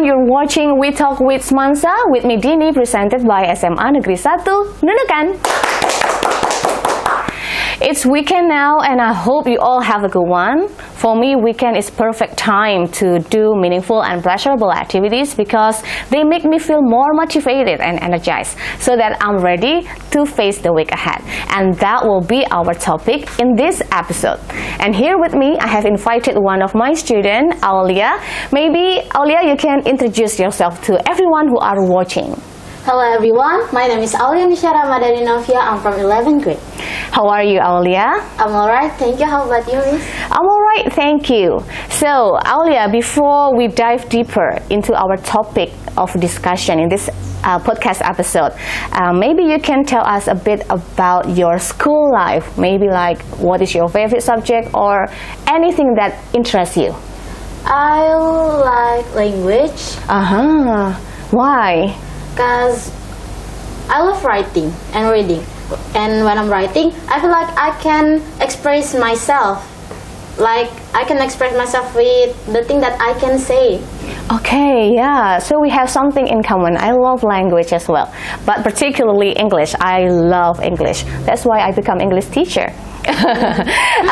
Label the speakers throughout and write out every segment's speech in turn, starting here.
Speaker 1: everyone, you're watching We Talk with SMANSA with me Dini, presented by SMA Negeri 1 Nunukan. It's weekend now and I hope you all have a good one. For me, weekend is perfect time to do meaningful and pleasurable activities because they make me feel more motivated and energized so that I'm ready to face the week ahead. And that will be our topic in this episode. And here with me, I have invited one of my students, Aulia. Maybe, Aulia, you can introduce yourself to everyone who are watching.
Speaker 2: Hello everyone, my name is Aulianisya I'm from 11th grade.
Speaker 1: How are you, Aulia?
Speaker 2: I'm alright, thank you. How about you, Miss?
Speaker 1: I'm alright, thank you. So, Aulia, before we dive deeper into our topic of discussion in this podcast episode, maybe you can tell us a bit about your school life. Maybe like what is your favorite subject or anything that interests you?
Speaker 2: I like language.
Speaker 1: Why?
Speaker 2: Because I love writing and reading, and when I'm writing I feel like I can express myself, like I can express myself with the thing that I can say.
Speaker 1: Okay, yeah, so we have something in common. I love language as well, but particularly English. I love English. That's why I become English teacher.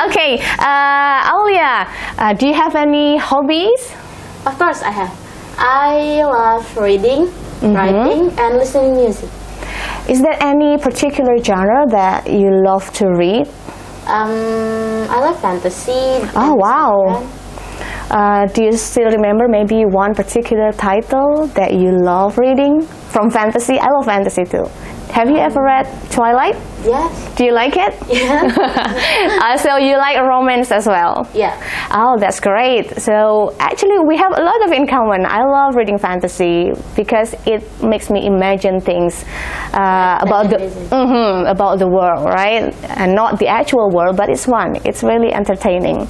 Speaker 1: Okay, Aulia, do you have any hobbies?
Speaker 2: Of course I have. I love reading, writing, and listening music.
Speaker 1: Is there any particular genre that you love to read?
Speaker 2: I love fantasy.
Speaker 1: Oh, wow. Do you still remember maybe one particular title that you love reading from fantasy? I love fantasy too. Have you ever read Twilight?
Speaker 2: Yes.
Speaker 1: Do you like it?
Speaker 2: Yeah.
Speaker 1: So you like romance as well?
Speaker 2: Yeah.
Speaker 1: Oh, that's great. So actually we have a lot of in common. I love reading fantasy because it makes me imagine things about the world, right? And not the actual world, but it's fun. It's really entertaining.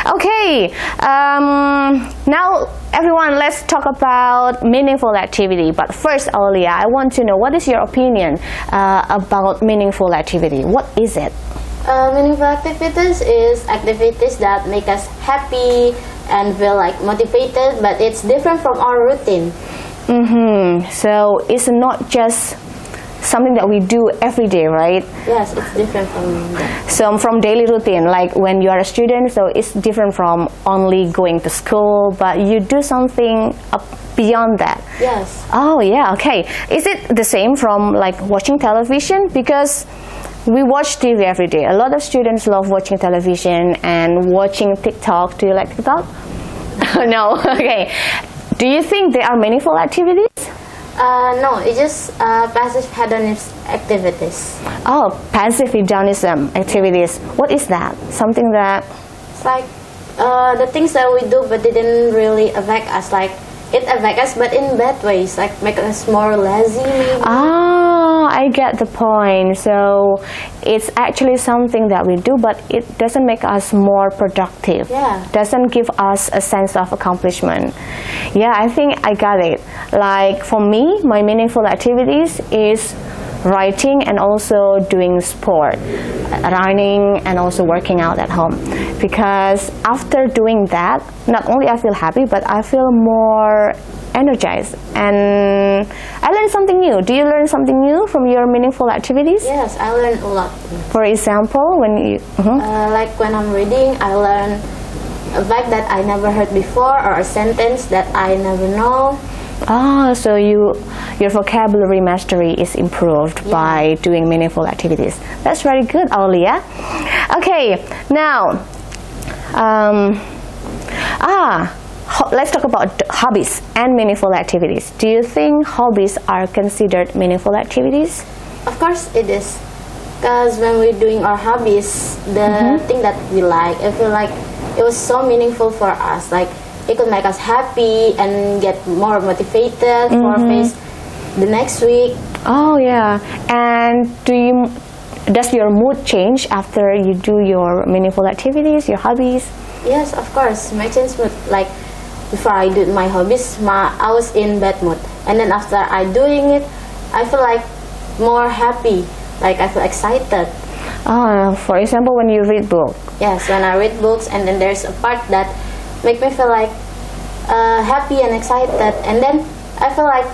Speaker 1: Okay, now everyone, let's talk about meaningful activity. But first, Aulia, I want to know what is your opinion about meaningful activity? What is it?
Speaker 2: Meaningful activities is activities that make us happy and feel like motivated, but it's different from our routine.
Speaker 1: So it's not just something that we do every day, right?
Speaker 2: Yes, it's different from that.
Speaker 1: So from daily routine, like when you are a student, so it's different from only going to school, but you do something beyond that.
Speaker 2: Yes.
Speaker 1: Oh yeah, okay. Is it the same from like watching television? Because we watch TV every day. A lot of students love watching television and watching TikTok. Do you like TikTok? No, okay. Do you think there are meaningful activities?
Speaker 2: No, it's just passive hedonism activities.
Speaker 1: Oh, passive hedonism activities. What is that? Something that...
Speaker 2: It's like the things that we do but didn't really affect us. Like it affects us but in bad ways, like make us more lazy maybe.
Speaker 1: Ah, I get the point. So it's actually something that we do but it doesn't make us more productive.
Speaker 2: Yeah.
Speaker 1: Doesn't give us a sense of accomplishment. Yeah, I think I got it. Like for me, my meaningful activities is writing and also doing sport, running and also working out at home. Because after doing that, not only I feel happy, but I feel more energized and I learned something new. Do you learn something new from your meaningful activities?
Speaker 2: Yes, I learned a lot.
Speaker 1: For example, when you...
Speaker 2: like when I'm reading, I learn a fact that I never heard before or a sentence that I never know.
Speaker 1: Ah, so your vocabulary mastery is improved by doing meaningful activities. That's very good, Aulia. Okay, now, let's talk about hobbies and meaningful activities. Do you think hobbies are considered meaningful activities?
Speaker 2: Of course it is. Because when we're doing our hobbies, the thing that we like, I feel like it was so meaningful for us. Like it could make us happy and get more motivated for face the next week. Oh
Speaker 1: yeah. And does your mood change after you do your meaningful activities, your hobbies?
Speaker 2: Yes, of course. My change mood. Like before I did my hobbies, I was in bad mood, and then after I doing it, I feel like more happy. Like I feel excited.
Speaker 1: For example, when you read books.
Speaker 2: Yes, when I read books, and then there's a part that make me feel like happy and excited. And then I feel like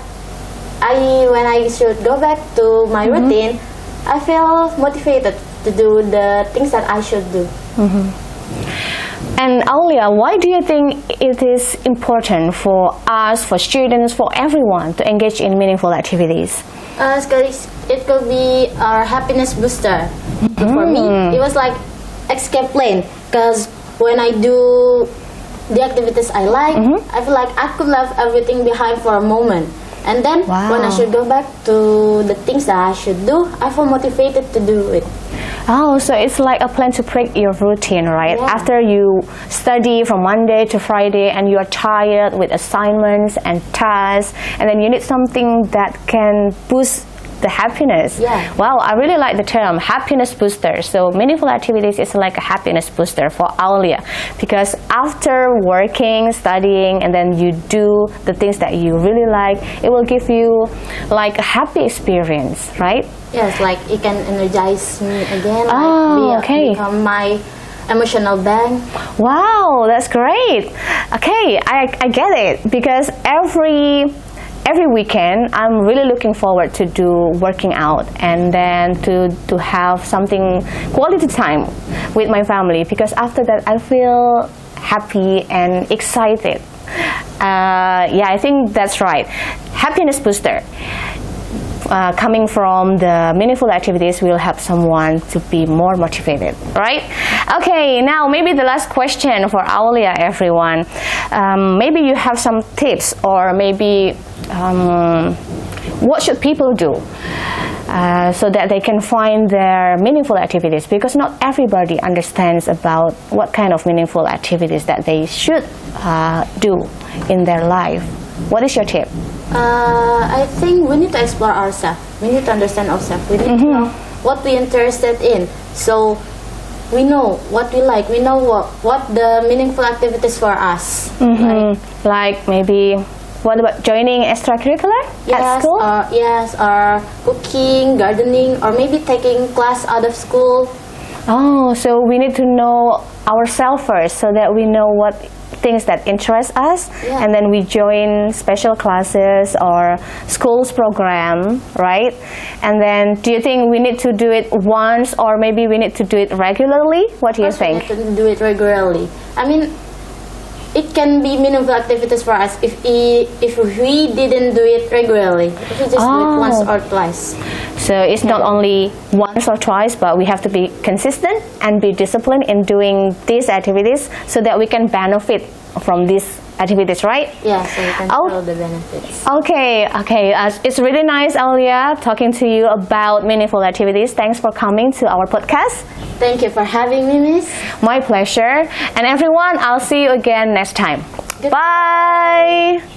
Speaker 2: when I should go back to my routine, I feel motivated to do the things that I should do.
Speaker 1: And Aulia, why do you think it is important for us, for students, for everyone to engage in meaningful activities?
Speaker 2: Because it could be our happiness booster. For me, it was like escape plan. Because when I do the activities I like, I feel like I could leave everything behind for a moment. And then when I should go back to the things that I should do, I feel motivated to do it.
Speaker 1: Oh, so it's like a plan to break your routine, right?
Speaker 2: Yeah.
Speaker 1: After you study from Monday to Friday and you are tired with assignments and tasks, and then you need something that can boost the happiness.
Speaker 2: Yeah.
Speaker 1: Wow, I really like the term happiness booster. So meaningful activities is like a happiness booster for Aulia, because after working, studying, and then you do the things that you really like, it will give you like a happy experience, right?
Speaker 2: Yes, like it can energize me again. Become my emotional bank.
Speaker 1: Wow, that's great. Okay, I get it, because every weekend I'm really looking forward to do working out, and then to have something quality time with my family, because after that I feel happy and excited. I think that's right. Happiness booster. Coming from the meaningful activities will help someone to be more motivated, right? Okay, now maybe the last question for Aulia, everyone. Maybe you have some tips, or maybe what should people do so that they can find their meaningful activities, because not everybody understands about what kind of meaningful activities that they should do in their life. What is your tip?
Speaker 2: I think we need to explore ourselves. We need to understand ourselves. We need to know what we're interested in. So we know what we like. We know what the meaningful activities for us.
Speaker 1: Like maybe, what about joining extracurricular at school?
Speaker 2: Or cooking, gardening, or maybe taking class out of school.
Speaker 1: Oh, so we need to know ourselves first, so that we know what things that interest us, and then we join special classes or schools program, right? And then do you think we need to do it once, or maybe we need to do it regularly? What do you think?
Speaker 2: We need to do it regularly. I mean, it can be meaningful activities for us if we didn't do it regularly. If we just do it once or twice.
Speaker 1: So it's not only once or twice, but we have to be consistent and be disciplined in doing these activities, so that we can benefit from these activities, right?
Speaker 2: Yeah, so we can feel the benefits.
Speaker 1: Okay. It's really nice, Aulia, talking to you about meaningful activities. Thanks for coming to our podcast.
Speaker 2: Thank you for having me, Miss.
Speaker 1: My pleasure. And everyone, I'll see you again next time.
Speaker 2: Goodbye.
Speaker 1: Bye.